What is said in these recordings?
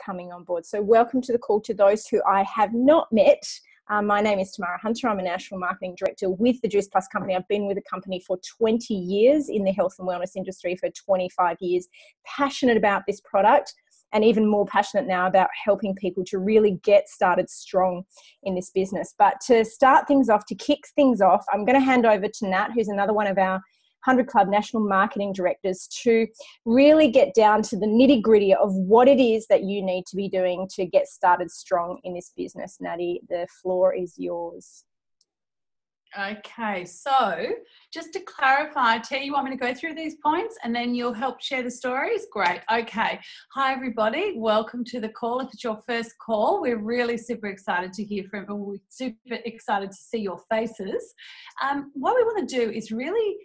coming on board. So welcome to the call to those who I have not met. My name is Tamara Hunter. I'm a National Marketing Director with the Juice Plus Company. I've been with the company for 20 years in the health and wellness industry for 25 years, passionate about this product and even more passionate now about helping people to really get started strong in this business. But to start things off, to kick things off, I'm going to hand over to Nat, who's another one of our 100 Club National Marketing Directors, to really get down to the nitty gritty of what it is that you need to be doing to get started strong in this business. Natty, the floor is yours. Okay, so just to clarify, T, you want me to go through these points and then you'll help share the stories? Great. Okay. Hi, everybody. Welcome to the call. If it's your first call, we're really super excited to hear from you. We're super excited to see your faces. What we want to do is really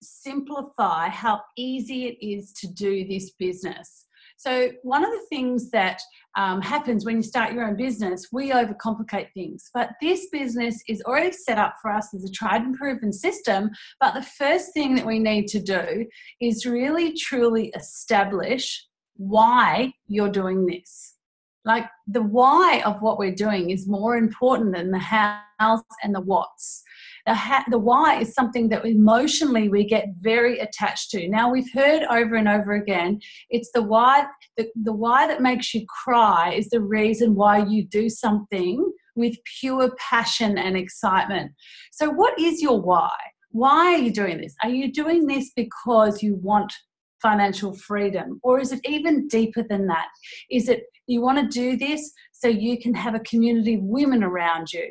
simplify how easy it is to do this business. So one of the things that happens when you start your own business, we overcomplicate things. But this business is already set up for us as a tried and proven system. But the first thing that we need to do is really truly establish why you're doing this. Like the why of what we're doing is more important than the hows and the whats. The why is something that emotionally we get very attached to. Now, we've heard over and over again, it's the why, the why that makes you cry is the reason why you do something with pure passion and excitement. So what is your why? Why are you doing this? Are you doing this because you want financial freedom? Or is it even deeper than that? Is it you want to do this so you can have a community of women around you?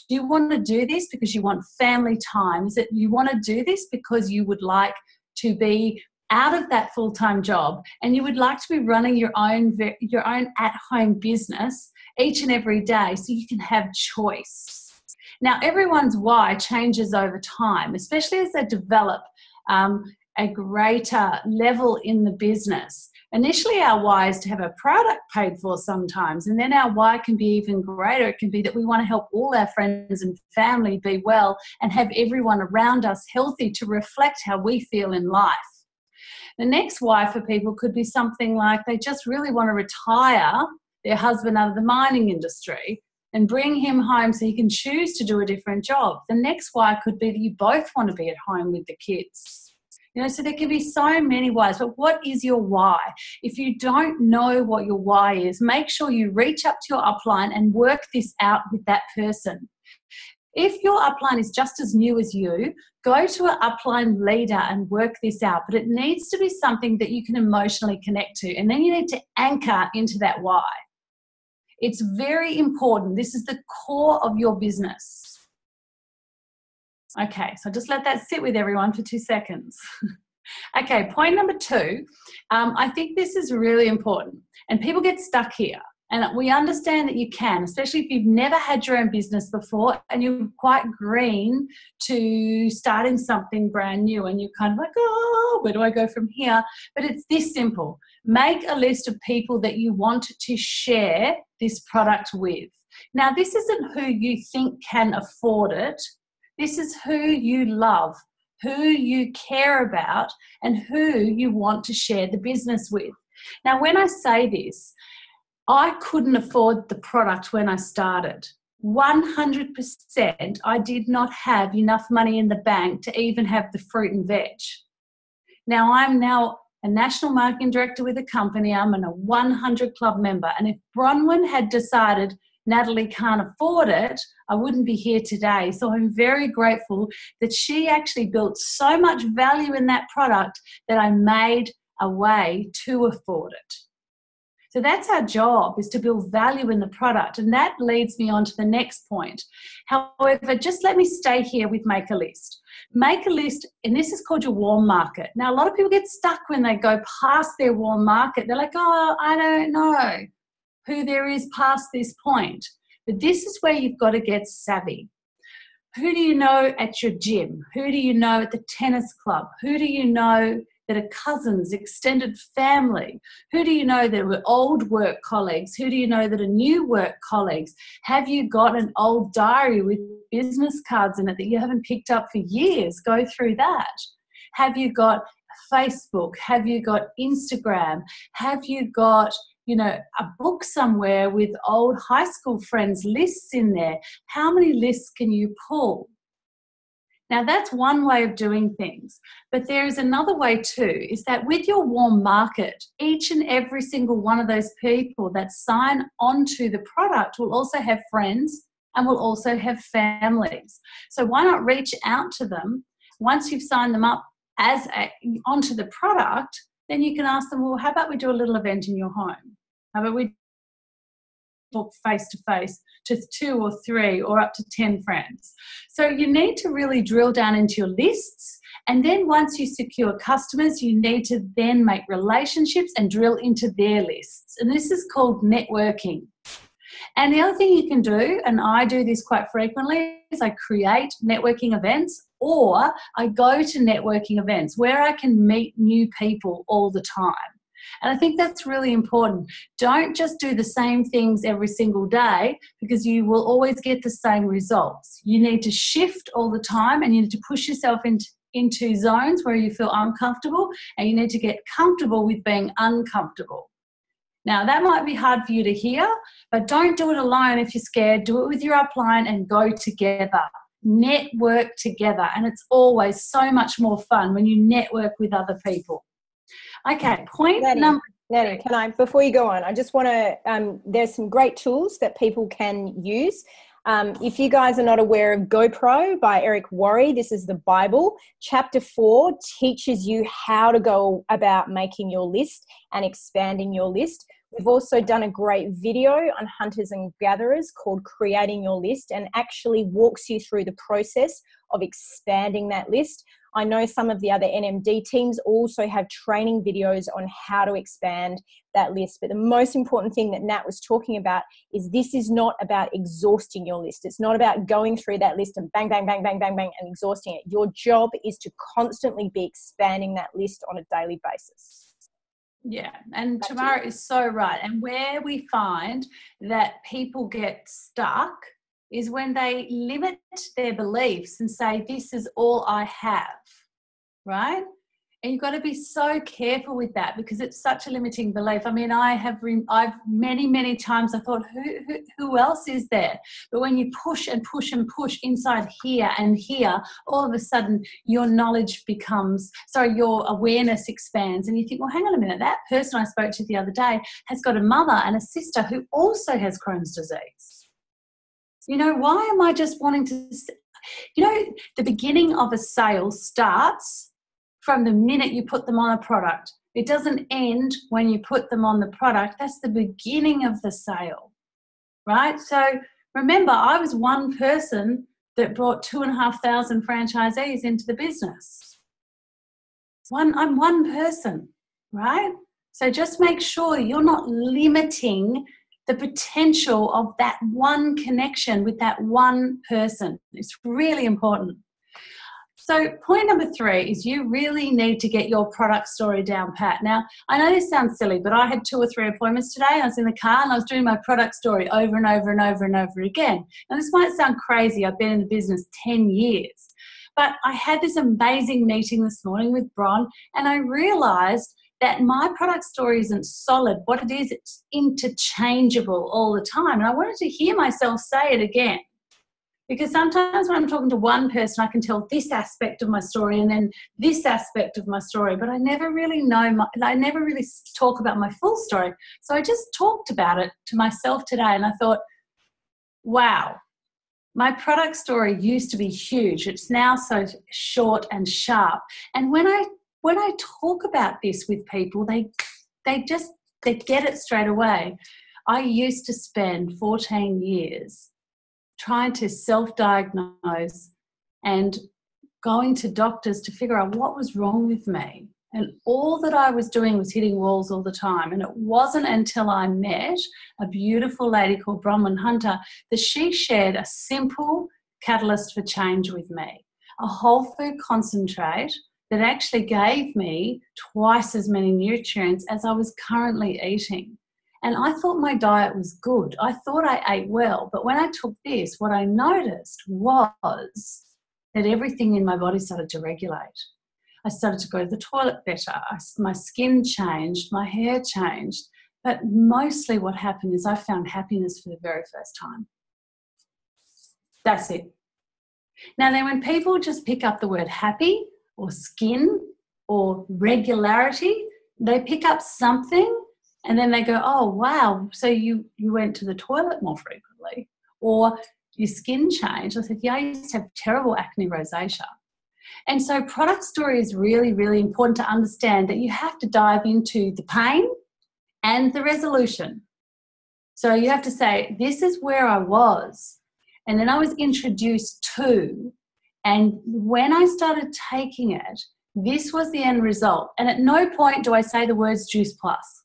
Do you want to do this because you want family time? Is it you want to do this because you would like to be out of that full-time job and you would like to be running your own at-home business each and every day so you can have choice? Now, everyone's why changes over time, especially as they develop a greater level in the business. Initially, our why is to have a product paid for sometimes, and then our why can be even greater. It can be that we want to help all our friends and family be well and have everyone around us healthy to reflect how we feel in life. The next why for people could be something like they just really want to retire their husband out of the mining industry and bring him home so he can choose to do a different job. The next why could be that you both want to be at home with the kids. You know, so there can be so many whys, but what is your why? If you don't know what your why is, make sure you reach up to your upline and work this out with that person. If your upline is just as new as you, go to an upline leader and work this out, but it needs to be something that you can emotionally connect to, and then you need to anchor into that why. It's very important. This is the core of your business. Okay, so just let that sit with everyone for 2 seconds. Okay, point number 2, I think this is really important, and people get stuck here. And we understand that you can, especially if you've never had your own business before and you're quite green to starting something brand new and you're kind of like, oh, where do I go from here? But it's this simple. Make a list of people that you want to share this product with. Now, this isn't who you think can afford it. This is who you love, who you care about, and who you want to share the business with. Now, when I say this, I couldn't afford the product when I started. 100%, I did not have enough money in the bank to even have the fruit and veg. Now, I'm now a national marketing director with a company. I'm a 100 Club member. And if Bronwyn had decided Natalie can't afford it, I wouldn't be here today. So I'm very grateful that she actually built so much value in that product that I made a way to afford it. So that's our job, is to build value in the product. And that leads me on to the next point. However, just let me stay here with make a list. Make a list, and this is called your warm market. Now, a lot of people get stuck when they go past their warm market. They're like, oh, I don't know who there is past this point. But this is where you've got to get savvy. Who do you know at your gym? Who do you know at the tennis club? Who do you know that are cousins, extended family? Who do you know that are old work colleagues? Who do you know that are new work colleagues? Have you got an old diary with business cards in it that you haven't picked up for years? Go through that. Have you got Facebook? Have you got Instagram? Have you got a book somewhere with old high school friends' lists in there. How many lists can you pull? Now, that's one way of doing things. But there is another way too, is that with your warm market, each and every single one of those people that sign onto the product will also have friends and will also have families. So why not reach out to them once you've signed them up onto the product? Then you can ask them, well, how about we do a little event in your home? How about we talk face-to-face to 2 or 3 or up to 10 friends? So you need to really drill down into your lists, and then once you secure customers, you need to then make relationships and drill into their lists. And this is called networking. And the other thing you can do, and I do this quite frequently, is I create networking events, or I go to networking events where I can meet new people all the time. And I think that's really important. Don't just do the same things every single day, because you will always get the same results. You need to shift all the time, and you need to push yourself into zones where you feel uncomfortable, and you need to get comfortable with being uncomfortable. Now, that might be hard for you to hear, but don't do it alone if you're scared. Do it with your upline and go together. Network together. And it's always so much more fun when you network with other people. Okay, point number 3. Can I, before you go on, I just want to, there's some great tools that people can use. If you guys are not aware of GoPro by Eric Worre, this is the Bible. Chapter 4 teaches you how to go about making your list and expanding your list. We've also done a great video on hunters and gatherers called Creating Your List, and actually walks you through the process of expanding that list. I know some of the other NMD teams also have training videos on how to expand that list. But the most important thing that Nat was talking about is this is not about exhausting your list. It's not about going through that list and bang, bang, bang, bang, bang, bang, and exhausting it. Your job is to constantly be expanding that list on a daily basis. Yeah, and Tamara is so right. And where we find that people get stuck is when they limit their beliefs and say, this is all I have, right? And you've got to be so careful with that, because it's such a limiting belief. I mean, I've many times I thought, who else is there? But when you push and push and push inside here and here, all of a sudden your your awareness expands, and you think, well, hang on a minute, that person I spoke to the other day has got a mother and a sister who also has Crohn's disease. Why am I just wanting to, the beginning of a sale starts from the minute you put them on a product. It doesn't end when you put them on the product. That's the beginning of the sale, right? So remember, I was one person that brought 2,500 franchisees into the business. I'm one person, right? So just make sure you're not limiting the potential of that one connection with that one person. It's really important. So point number 3 is you really need to get your product story down pat. Now, I know this sounds silly, but I had 2 or 3 appointments today. I was in the car and I was doing my product story over and over and over and over again. Now, this might sound crazy. I've been in the business 10 years. But I had this amazing meeting this morning with Bron, and I realised that my product story isn't solid. What it is, it's interchangeable all the time. And I wanted to hear myself say it again. Because sometimes when I'm talking to one person, I can tell this aspect of my story and then this aspect of my story, but I never really talk about my full story. So I just talked about it to myself today, and I thought, wow, my product story used to be huge. It's now so short and sharp. And when I talk about this with people, they get it straight away. I used to spend 14 years trying to self-diagnose and going to doctors to figure out what was wrong with me. And all that I was doing was hitting walls all the time. And it wasn't until I met a beautiful lady called Bronwyn Hunter that she shared a simple catalyst for change with me, a whole food concentrate that actually gave me twice as many nutrients as I was currently eating. And I thought my diet was good. I thought I ate well. But when I took this, what I noticed was that everything in my body started to regulate. I started to go to the toilet better. My skin changed. My hair changed. But mostly what happened is I found happiness for the very first time. That's it. Now then, when people just pick up the word happy or skin or regularity, they pick up something and then they go, oh, wow, so you went to the toilet more frequently, or your skin changed. I said, yeah, I used to have terrible acne rosacea. And so product story is really, really important to understand that you have to dive into the pain and the resolution. So you have to say, this is where I was, and then I was introduced to, and when I started taking it, this was the end result. And at no point do I say the words Juice Plus.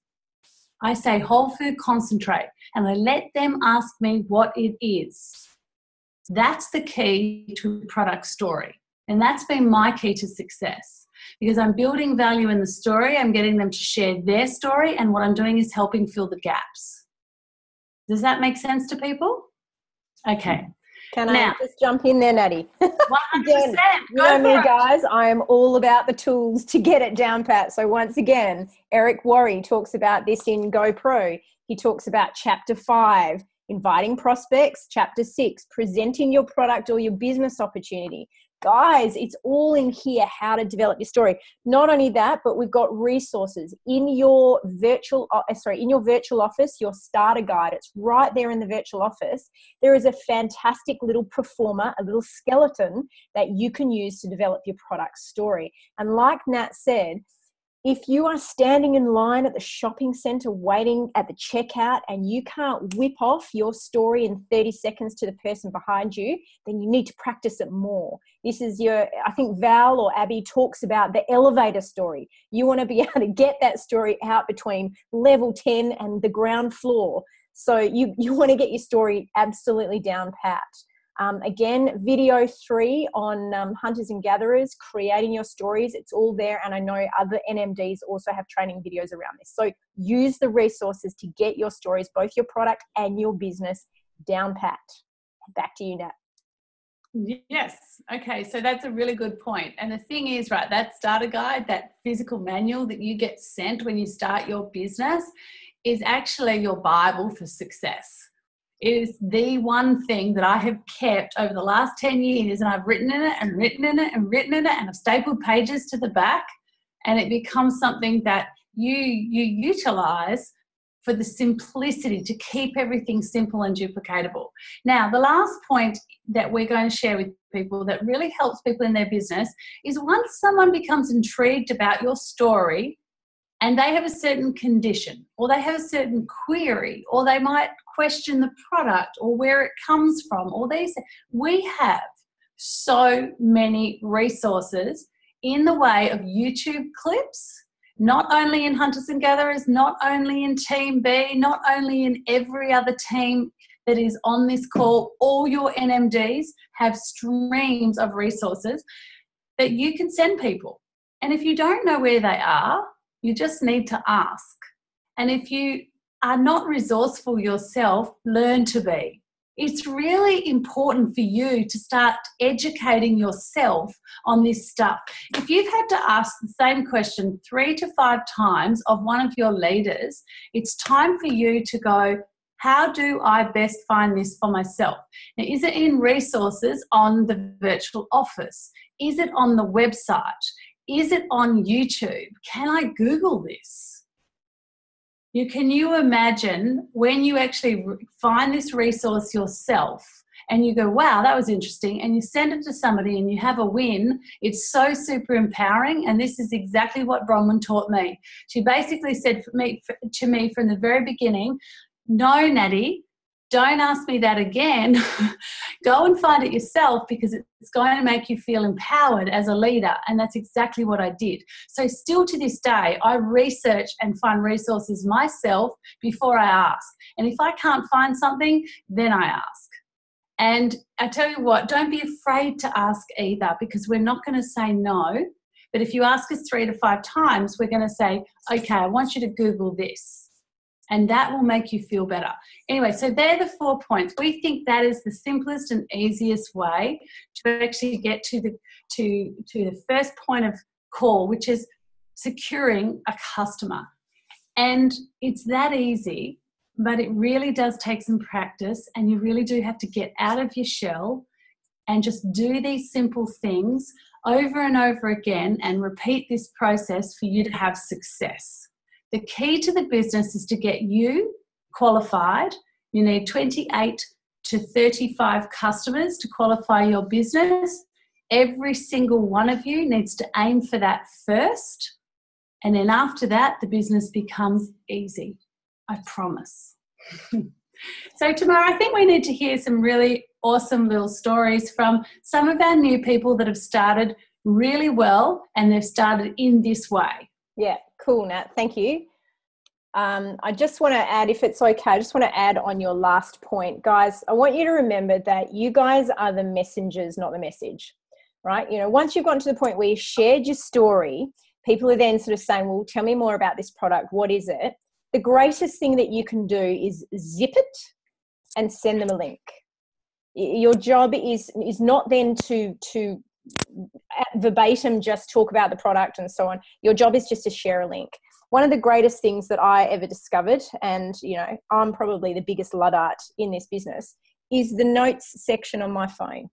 I say whole food concentrate, and I let them ask me what it is. That's the key to product story. And that's been my key to success, because I'm building value in the story. I'm getting them to share their story, and what I'm doing is helping fill the gaps. Does that make sense to people? Okay. Can I just jump in there, Natty? 100%. Again, you know me, guys. I am all about the tools to get it down pat. So once again, Eric Worre talks about this in GoPro. He talks about Chapter 5, inviting prospects. Chapter 6, presenting your product or your business opportunity. Guys, it's all in here, how to develop your story. Not only that, but we've got resources in your virtual office, your starter guide. It's right there in the virtual office. There is a fantastic little performer, a little skeleton that you can use to develop your product story. And like Nat said, if you are standing in line at the shopping center waiting at the checkout and you can't whip off your story in 30 seconds to the person behind you, then you need to practice it more. This is I think Val or Abby talks about the elevator story. You want to be able to get that story out between level 10 and the ground floor. So you want to get your story absolutely down pat. Again, video 3 on hunters and gatherers, creating your stories. It's all there. And I know other NMDs also have training videos around this. So use the resources to get your stories, both your product and your business, down pat. Back to you, Nat. Yes. Okay. So that's a really good point. And the thing is, right, that starter guide, that physical manual that you get sent when you start your business is actually your Bible for success. It is the one thing that I have kept over the last 10 years, and I've written in it and written in it and written in it, and I've stapled pages to the back, and it becomes something that you utilize for the simplicity, to keep everything simple and duplicatable. Now, the last point that we're going to share with people that really helps people in their business is once someone becomes intrigued about your story and they have a certain condition, or they have a certain query, or they might question the product or where it comes from, or we have so many resources in the way of YouTube clips, not only in Hunters and Gatherers, not only in Team B, not only in every other team that is on this call. All your NMDs have streams of resources that you can send people. And if you don't know where they are, you just need to ask. And if you are not resourceful yourself, learn to be. It's really important for you to start educating yourself on this stuff. If you've had to ask the same question 3 to 5 times of one of your leaders, it's time for you to go, how do I best find this for myself? Now, is it in resources on the virtual office? Is it on the website? Is it on YouTube? Can I Google this? Can you imagine when you actually find this resource yourself and you go, wow, that was interesting, and you send it to somebody and you have a win? It's so super empowering, and this is exactly what Bronwyn taught me. She basically said to me from the very beginning, no, Natty, don't ask me that again. Go and find it yourself, because it's going to make you feel empowered as a leader. And that's exactly what I did. So still to this day, I research and find resources myself before I ask. And if I can't find something, then I ask. And I tell you what, don't be afraid to ask either, because we're not going to say no. But if you ask us 3 to 5 times, we're going to say, okay, I want you to Google this. And that will make you feel better. Anyway, so they're the 4 points. We think that is the simplest and easiest way to actually get to the first point of call, which is securing a customer. And it's that easy, but it really does take some practice, and you really do have to get out of your shell and just do these simple things over and over again and repeat this process for you to have success. The key to the business is to get you qualified. You need 28 to 35 customers to qualify your business. Every single one of you needs to aim for that first. And then after that, the business becomes easy. I promise. So Tamara, I think we need to hear some really awesome little stories from some of our new people that have started really well, and they've started in this way. Yeah, cool, Nat. Thank you. I just want to add, if it's okay, I just want to add on your last point. Guys, I want you to remember that you guys are the messengers, not the message, right? You know, once you've gotten to the point where you've shared your story, people are then sort of saying, well, tell me more about this product. What is it? The greatest thing that you can do is zip it and send them a link. Your job is not then to verbatim just talk about the product and so on. Your job is just to share a link. One of the greatest things that I ever discovered, and you know, I'm probably the biggest Luddite in this business, is the notes section on my phone.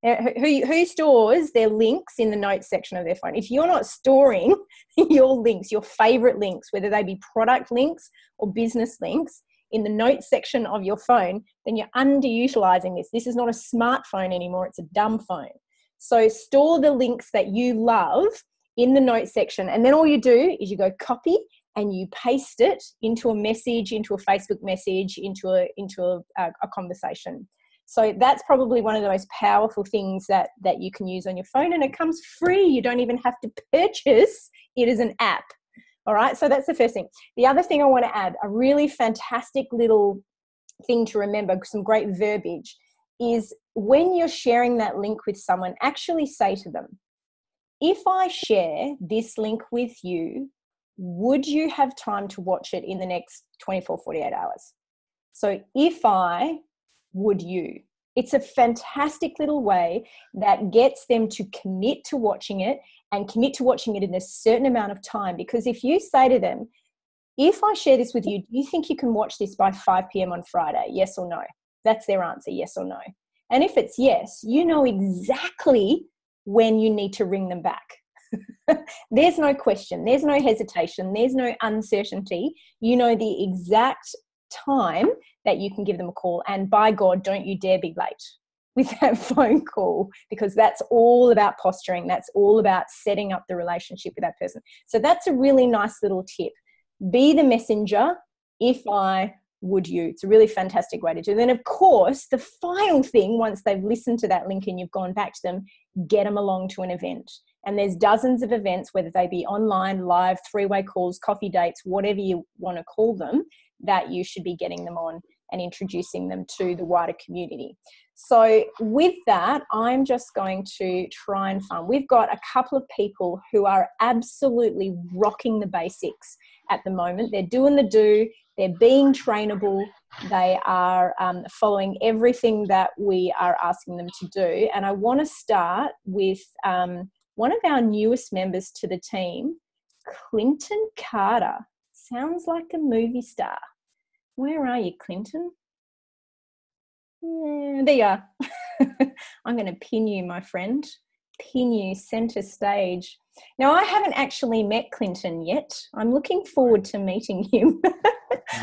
Who stores their links in the notes section of their phone? If you're not storing your links, your favorite links, whether they be product links or business links, in the notes section of your phone, then you're underutilizing this. This is not a smartphone anymore. It's a dumb phone. So store the links that you love in the notes section. And then all you do is you go copy and you paste it into a message, into a Facebook message, into a conversation. So that's probably one of the most powerful things that you can use on your phone, and it comes free. You don't even have to purchase it as an app. All right, so that's the first thing. The other thing I want to add, a really fantastic little thing to remember, some great verbiage, is when you're sharing that link with someone, actually say to them, if I share this link with you, would you have time to watch it in the next 24, 48 hours? So if I, would you? It's a fantastic little way that gets them to commit to watching it, and commit to watching it in a certain amount of time. Because if you say to them, if I share this with you, do you think you can watch this by 5 p.m. on Friday? Yes or no? That's their answer, yes or no. And if it's yes, you know exactly when you need to ring them back. There's no question. There's no hesitation. There's no uncertainty. You know the exact time that you can give them a call. And by God, don't you dare be late with that phone call, because that's all about posturing. That's all about setting up the relationship with that person. So that's a really nice little tip. Be the messenger. If I, would you? It's a really fantastic way to do it. Then, of course, the final thing, once they've listened to that link and you've gone back to them, get them along to an event. And there's dozens of events, whether they be online, live, three-way calls, coffee dates, whatever you want to call them, that you should be getting them on and introducing them to the wider community. So with that, I'm just going to try and find, we've got a couple of people who are absolutely rocking the basics at the moment. They're doing the do, they're being trainable, they are following everything that we are asking them to do. And I want to start with one of our newest members to the team, Clinton Carter. Sounds like a movie star. Where are you, Clinton? Yeah, there you are. I'm going to pin you, my friend. Pin you center stage. Now, I haven't actually met Clinton yet. I'm looking forward to meeting him.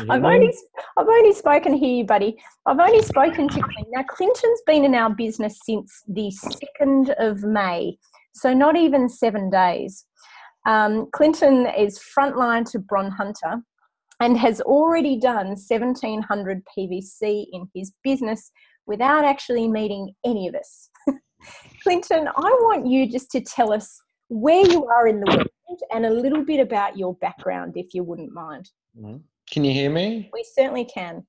I've only spoken here, buddy. I've only spoken to Clinton. Now, Clinton's been in our business since the 2nd of May, so not even 7 days. Clinton is frontline to Bron Hunter and has already done 1,700 PVC in his business without actually meeting any of us. Clinton, I want you just to tell us where you are in the world and a little bit about your background, if you wouldn't mind. Can you hear me? We certainly can.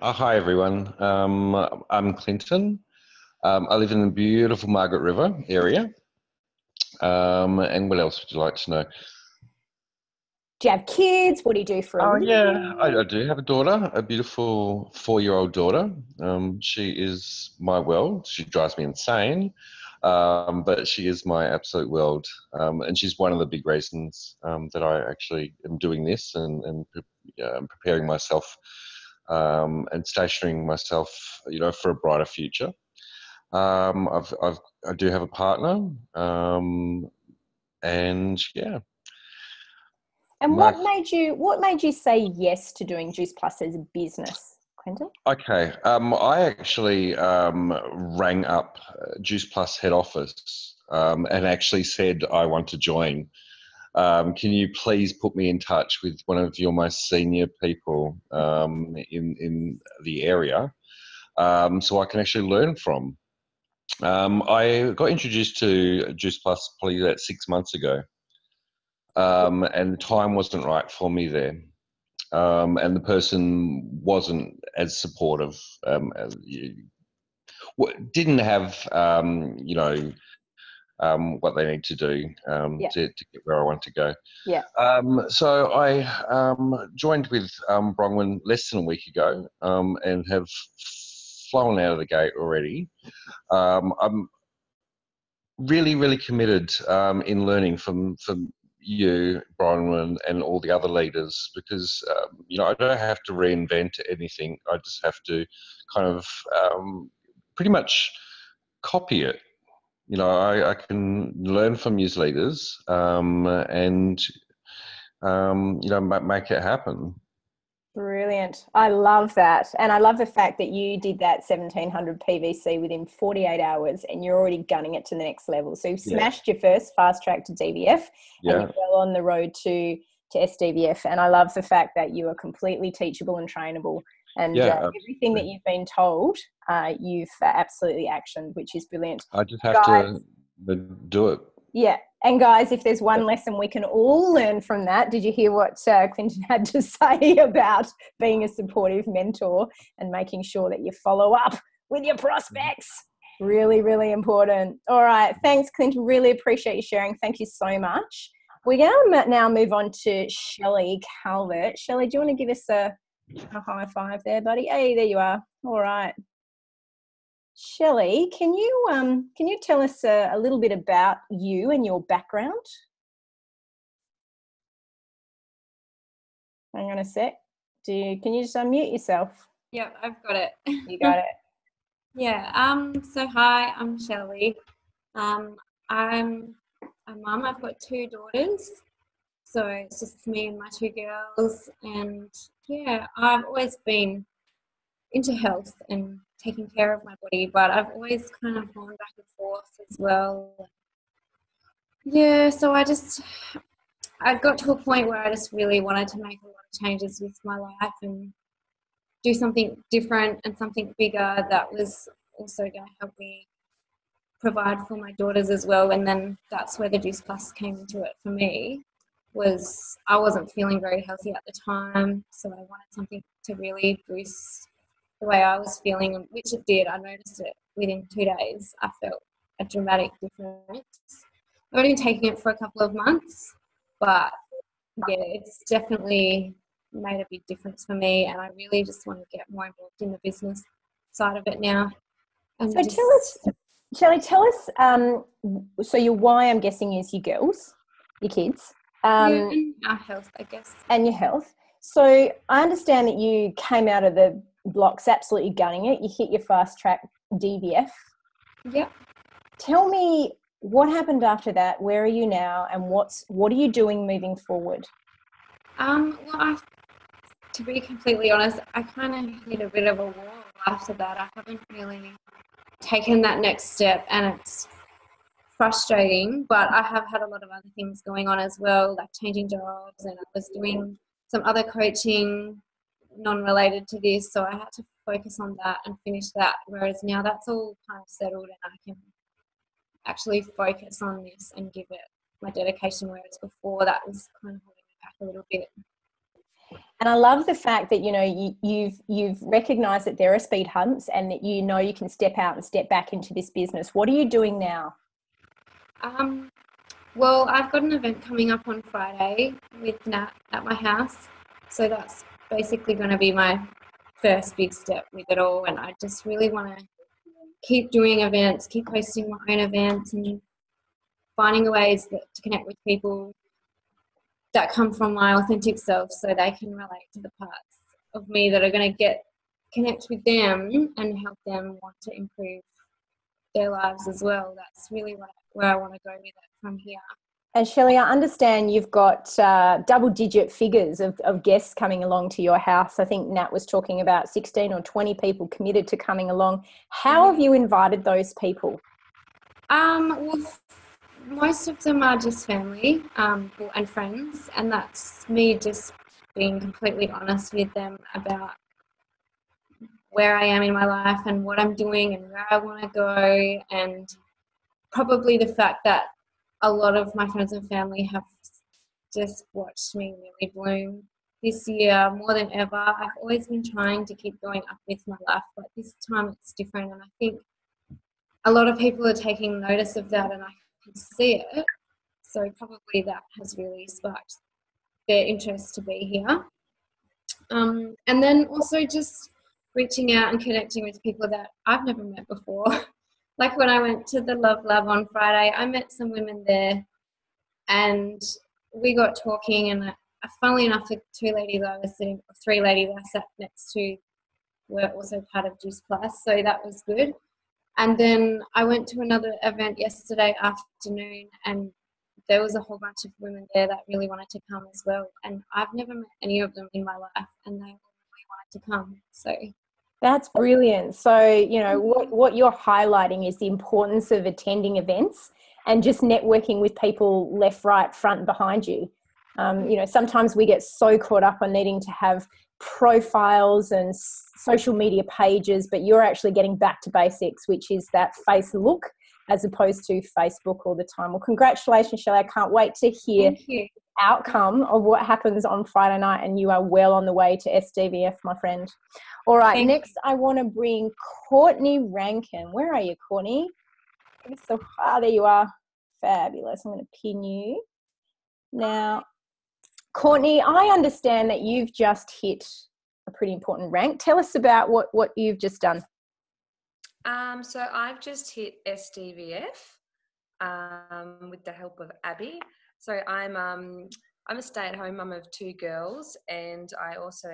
Hi, everyone. I'm Clinton. I live in the beautiful Margaret River area. And what else would you like to know? Do you have kids? What do you do for a living? Yeah, I do have a daughter, a beautiful 4-year-old daughter. She is my world. She drives me insane. But she is my absolute world, and she's one of the big reasons that I actually am doing this and preparing myself and stationing myself, for a brighter future. I do have a partner, and yeah. And what made you say yes to doing Juice Plus as a business, Quentin? Okay, I actually rang up Juice Plus head office and actually said I want to join. Can you please put me in touch with one of your most senior people in the area, so I can actually learn from? I got introduced to Juice Plus probably about 6 months ago, and the time wasn't right for me there. And the person wasn't as supportive, didn't have, what they need to do to get where I want to go. Yeah. So I joined with Bronwyn less than a week ago, and have flown out of the gate already. I'm really, really committed in learning from you, Bronwyn, and all the other leaders, because I don't have to reinvent anything. I just have to kind of pretty much copy it. I can learn from these leaders, and make it happen. Brilliant. I love that. And I love the fact that you did that 1700 PVC within 48 hours and you're already gunning it to the next level. So you've smashed your first fast track to DVF and you're well on the road to SDVF. And I love the fact that you are completely teachable and trainable. And everything that you've been told, you've absolutely actioned, which is brilliant. I just have to do it. Yeah. And guys, if there's one lesson we can all learn from that, did you hear what Clinton had to say about being a supportive mentor and making sure that you follow up with your prospects? Really, really important. All right. Thanks, Clinton. Really appreciate you sharing. Thank you so much. We're going to now move on to Shelly Calvert. Shelly, do you want to give us a high five there, buddy? Hey, there you are. All right. Shelly, can you tell us a little bit about you and your background? Hang on a sec. Can you just unmute yourself? Yep, I've got it. You got it. Yeah. So hi, I'm Shelly. I'm a mum. I've got 2 daughters. So it's just me and my 2 girls. And yeah, I've always been into health and taking care of my body, but I've always kind of gone back and forth as well. Yeah, so I got to a point where I just really wanted to make a lot of changes with my life and do something different and something bigger that was also going to help me provide for my daughters as well. And then that's where the Juice Plus came into it for me. I wasn't feeling very healthy at the time, so I wanted something to really boost the way I was feeling, which it did. I noticed it within 2 days. I felt a dramatic difference. I've only been taking it for a couple of months, but yeah, it's definitely made a big difference for me, and I really just want to get more involved in the business side of it now. And so tell us, Shelly, so your why, I'm guessing, is your girls, your kids. And our health, I guess. And your health. So I understand that you came out of the blocks absolutely gunning it. You hit your fast track DVF. Yep. Tell me what happened after that. Where are you now, and what are you doing moving forward? Well, to be completely honest, I kind of hit a bit of a wall after that. I haven't really taken that next step, and it's frustrating, but I have had a lot of other things going on as well, like changing jobs, and I was doing some other coaching non-related to this, so I had to focus on that and finish that, whereas now that's all kind of settled and I can actually focus on this and give it my dedication, whereas before that was kind of holding me back a little bit. And I love the fact that you've recognised that there are speed humps and that you can step out and step back into this business. What are you doing now? Well, I've got an event coming up on Friday with Nat at my house, so that's basically going to be my first big step with it all, and I just really want to keep doing events, keep hosting my own events, and finding ways to connect with people that come from my authentic self, so they can relate to the parts of me that are going to connect with them and help them want to improve their lives as well. That's really where I want to go with it from here. And Shelly, I understand you've got double-digit figures of guests coming along to your house. I think Nat was talking about 16 or 20 people committed to coming along. How have you invited those people? Well, most of them are just family and friends, and that's me just being completely honest with them about where I am in my life and what I'm doing and where I want to go, and probably the fact that a lot of my friends and family have just watched me really bloom this year more than ever. I've always been trying to keep going up with my life, but this time it's different, and I think a lot of people are taking notice of that, and I can see it. So probably that has really sparked their interest to be here. And then also just reaching out and connecting with people that I've never met before. Like when I went to the Love Lab on Friday, I met some women there and we got talking, and funnily enough, the three ladies I sat next to were also part of Juice Plus, so that was good. And then I went to another event yesterday afternoon, and there was a whole bunch of women there that really wanted to come as well. And I've never met any of them in my life, and they all really wanted to come. So that's brilliant. So, you know, what you're highlighting is the importance of attending events and just networking with people left, right, front, and behind you. You know, sometimes we get so caught up on needing to have profiles and social media pages, but you're actually getting back to basics, which is that face look as opposed to Facebook all the time. Well, congratulations, Shelly. I can't wait to hear the outcome of what happens on Friday night, and you are well on the way to SDVF, my friend. All right, next I want to bring Courtney Rankin. Where are you, Courtney? So, there you are. Fabulous. I'm going to pin you. Now, Courtney, I understand that you've just hit a pretty important rank. Tell us about what you've just done. So I've just hit SDVF with the help of Abby. So I'm a stay-at-home mum of two girls, and I also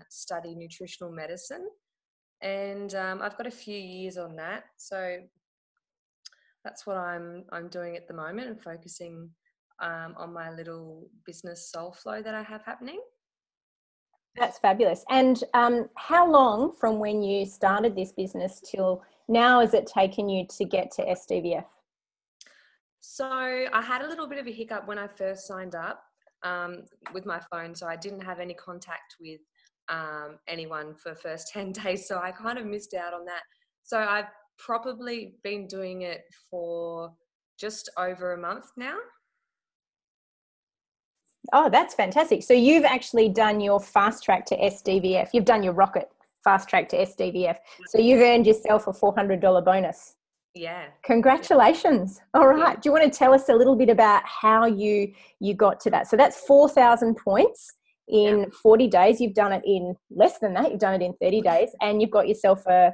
study nutritional medicine. And I've got a few years on that. So that's what I'm doing at the moment, and focusing on my little business soul flow that I have happening. That's fabulous. And how long from when you started this business till now has it taken you to get to SDVF? So I had a little bit of a hiccup when I first signed up with my phone. So I didn't have any contact with anyone for the first 10 days. So I kind of missed out on that. So I've probably been doing it for just over a month now. Oh, that's fantastic. So you've actually done your fast track to SDVF. You've done your rocket fast track to SDVF. So you've earned yourself a $400 bonus. Yeah. Congratulations. All right. Yeah. Do you want to tell us a little bit about how you got to that? So that's 4,000 points in 40 days. You've done it in less than that. You've done it in 30 days, and you've got yourself a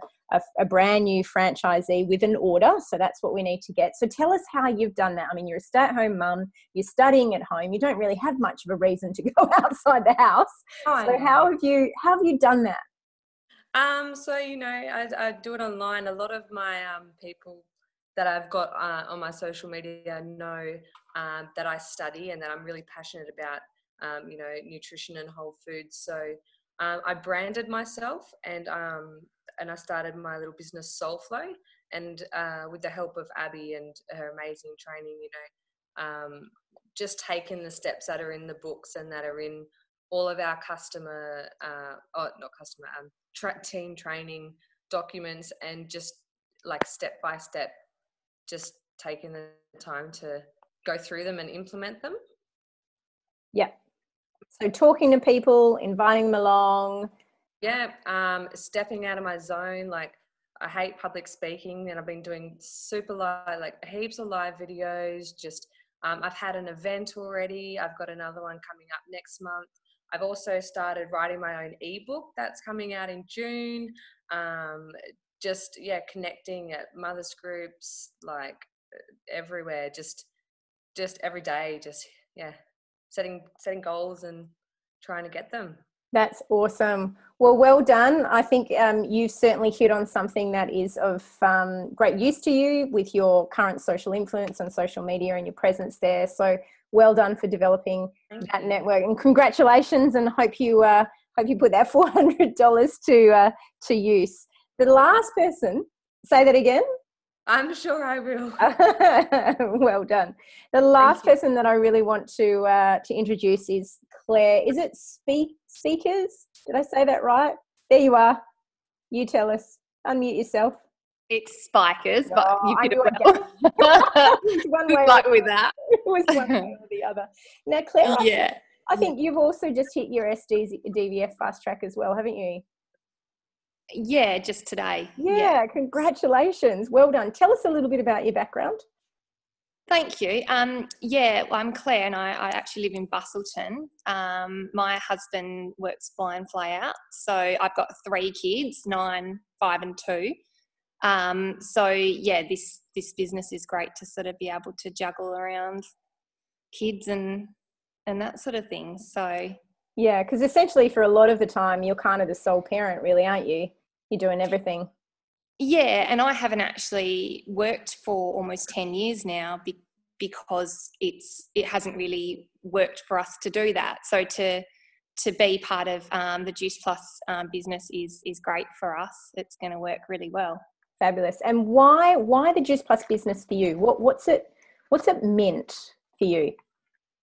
brand new franchisee with an order. So that's what we need to get. So tell us how you've done that. I mean, you're a stay-at-home mum, you're studying at home, you don't really have much of a reason to go outside the house. So how have you done that? So, you know, I do it online. A lot of my people that I've got on my social media know that I study and that I'm really passionate about, you know, nutrition and whole foods. So I branded myself, and I started my little business Soul Flow, and with the help of Abby and her amazing training, you know, just taken the steps that are in the books and that are in all of our team training documents, and just like step by step, just taking the time to go through them and implement them. Yeah. So talking to people, inviting them along. Yeah, stepping out of my zone. Like, I hate public speaking, and I've been doing super live, like heaps of live videos. Just, I've had an event already. I've got another one coming up next month. I've also started writing my own ebook that's coming out in June. just connecting at mothers groups, like everywhere, just every day, setting goals and trying to get them. That's awesome. Well done. I think you've certainly hit on something that is of great use to you with your current social influence on social media and your presence there. So well done for developing that network, and congratulations. And hope you put that $400 to use. The last person, say that again. I'm sure I will. Well done. The last person that I really want to introduce is Claire. Is it Speakers? Did I say that right? There you are. You tell us. Unmute yourself. It's Spikers, but you did it well. Good luck with that. It was one way or the other. Now, Claire, Yeah. I think you've also just hit your SDVF fast track as well, haven't you? Yeah, just today. Yeah, congratulations. Well done. Tell us a little bit about your background. Thank you. I'm Claire, and I actually live in Bustleton. My husband works fly in, fly out. So I've got 3 kids, 9, 5 and 2. This business is great to sort of be able to juggle around kids and that sort of thing. So yeah, because essentially for a lot of the time you're kind of the sole parent, really, aren't you? You're doing everything. Yeah, and I haven't actually worked for almost 10 years now because it hasn't really worked for us to do that. So to be part of the Juice Plus business is great for us. It's going to work really well. Fabulous. And why the Juice Plus business for you? What's it meant for you?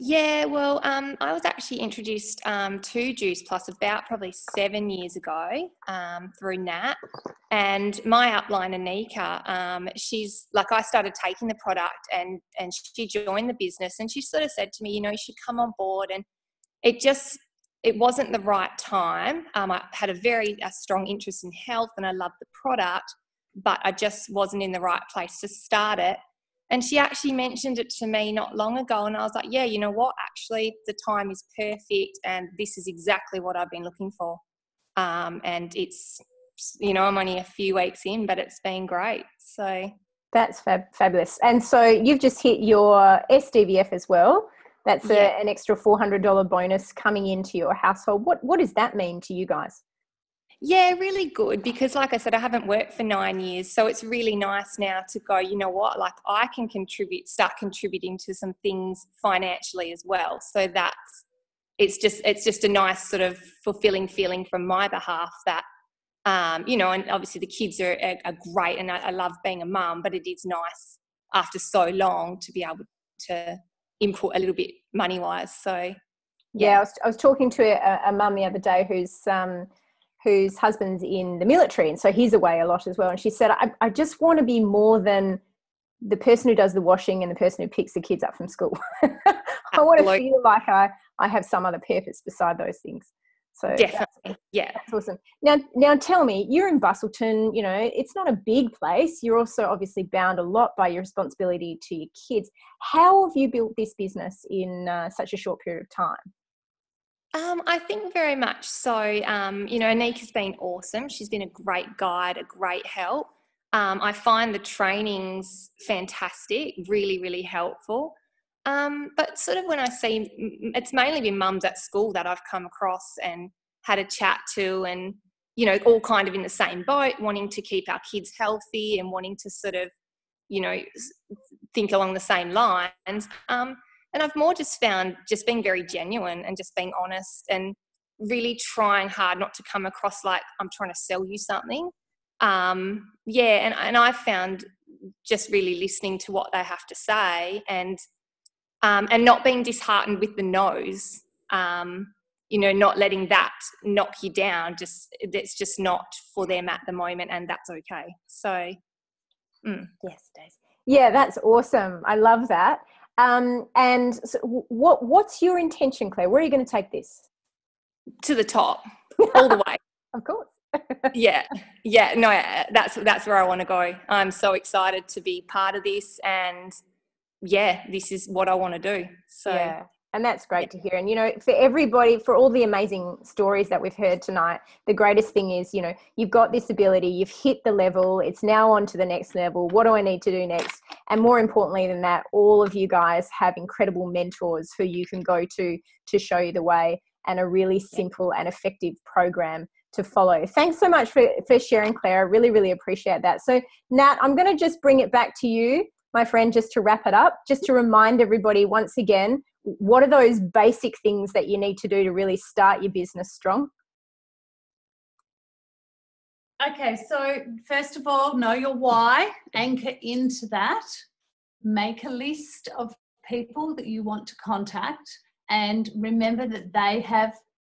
Yeah, well, I was actually introduced to Juice Plus about probably 7 years ago through Nat, and my upline Anika, she's like, I started taking the product and she joined the business, and she sort of said to me, you should come on board, and it wasn't the right time. I had a strong interest in health and I loved the product, but I just wasn't in the right place to start it. And she actually mentioned it to me not long ago, and I was like, yeah, you know what, actually the time is perfect and this is exactly what I've been looking for. And it's, I'm only a few weeks in, but it's been great. So that's fabulous. And so you've just hit your SDVF as well. That's an extra $400 bonus coming into your household. What does that mean to you guys? Yeah, really good, because like I said, I haven't worked for 9 years. So it's really nice now to go, you know what, like I can start contributing to some things financially as well. So it's just a nice sort of fulfilling feeling from my behalf that, and obviously the kids are great, and I love being a mum, but it is nice after so long to be able to input a little bit money wise. So yeah, I was talking to a mum the other day whose husband's in the military, and so he's away a lot as well, and she said, I just want to be more than the person who does the washing and the person who picks the kids up from school. I want to feel like I have some other purpose beside those things. So definitely, that's awesome. Now tell me, you're in Bustleton, it's not a big place. You're also obviously bound a lot by your responsibility to your kids. How have you built this business in such a short period of time? I think very much so. Anika's been awesome. She's been a great guide, a great help. I find the trainings fantastic, really, really helpful. But sort of when I see, it's mainly been mums at school that I've come across and had a chat to, and, all kind of in the same boat, wanting to keep our kids healthy and wanting to sort of, think along the same lines. And I've more just found just being very genuine and just being honest and really trying hard not to come across like I'm trying to sell you something. And I found just really listening to what they have to say and not being disheartened with the no's, not letting that knock you down. That's just not for them at the moment, and that's okay. So, yes, Daisy. Yeah, that's awesome. I love that. And so what's your intention, Claire? Where are you going to take this? To the top, all the way. Of course. That's where I want to go. I'm so excited to be part of this, and this is what I want to do. So And that's great to hear. And, you know, for everybody, for all the amazing stories that we've heard tonight, the greatest thing is, you know, you've got this ability, you've hit the level, it's now on to the next level. What do I need to do next? And more importantly than that, all of you guys have incredible mentors who you can go to show you the way, and a really simple and effective program to follow. Thanks so much for sharing, Claire. I really, really appreciate that. So, Nat, I'm going to just bring it back to you, my friend, just to wrap it up, just to remind everybody once again, what are those basic things that you need to do to really start your business strong? Okay, so first of all, know your why, anchor into that, make a list of people that you want to contact, and remember that they have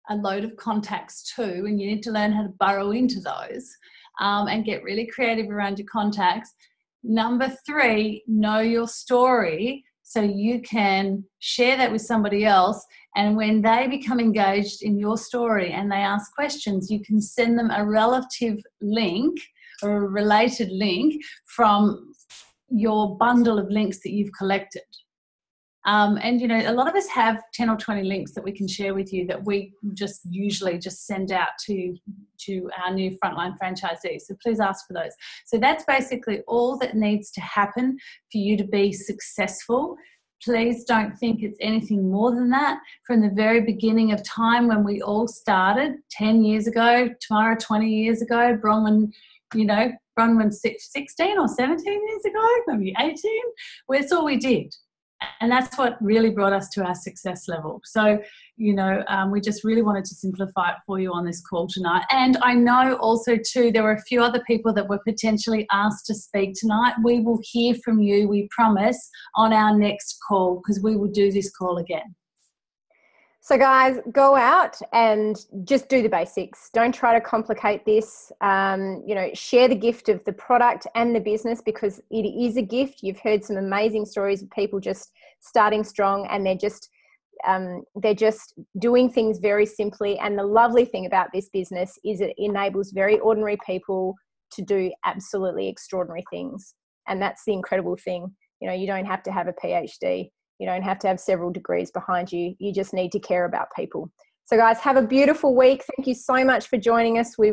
a load of contacts too, and you need to learn how to burrow into those and get really creative around your contacts. Number 3, know your story so you can share that with somebody else, and when they become engaged in your story and they ask questions, you can send them a relative link or a related link from your bundle of links that you've collected. And, you know, a lot of us have 10 or 20 links that we can share with you that we just usually just send out to our new frontline franchisees. So please ask for those. So that's basically all that needs to happen for you to be successful. Please don't think it's anything more than that. From the very beginning of time when we all started 10 years ago, Tamara 20 years ago, Bronwyn, you know, Bronwyn 16 or 17 years ago, maybe 18. Well, that's all we did. And that's what really brought us to our success level. So, you know, we just really wanted to simplify it for you on this call tonight. And I know also too, there were a few other people that were potentially asked to speak tonight. We will hear from you, we promise, on our next call, because we will do this call again. So guys, go out and just do the basics. Don't try to complicate this. You know, share the gift of the product and the business, because it is a gift. You've heard some amazing stories of people just starting strong, and they're just doing things very simply. And the lovely thing about this business is it enables very ordinary people to do absolutely extraordinary things. And that's the incredible thing. You know, you don't have to have a PhD. You don't have to have several degrees behind you. You just need to care about people. So guys, have a beautiful week. Thank you so much for joining us. We